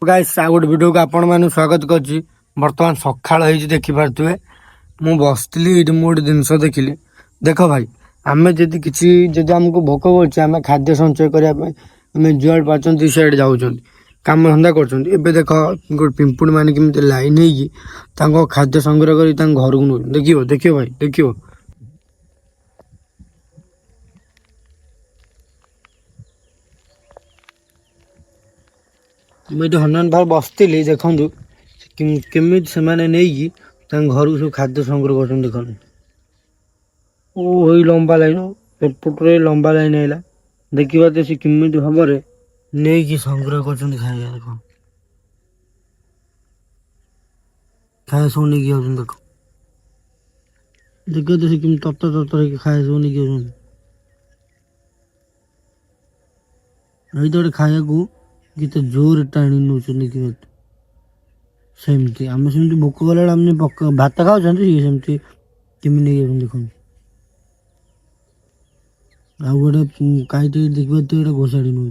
Guys आ गोटे video को आपण माने स्वागत करछि। वर्तमान सखाळ होई देखि पारथुए मु बसतली इड मोड जिंस देखिली। देखो भाई आमे जदि किछि जदि हमको भोक होछि आमे खाद्य संचय करिया पे आमे जुआड पाचंती साइड जाउछन काम धंदा करछन। एबे देखो गोट पिंपुड माने किमते लाइन हेगी तांको खाद्य संग्रह करी तां घर को नु देखियो देखियो भाई देखियो मुझे हनुमान भाव बसती देखु केमी से नहीं घर को सब खाद्य संग्रह कर देख ओ लंबा लाइन एपटे लंबा लाइन है देखा तो सी केमी भाव नहीं संग्रह कर खाया देख खाया सब नहीं देख देखिए तो सी तत्तर तत्तर खाया सब नहीं गोटे खाया को किते जोर टाणी नौ सेमती आम सेमती भोक गला भात खाऊ सेमती केमी नहीं देख आ गोटे कहीं देखिए तो घोषाड़ी नौ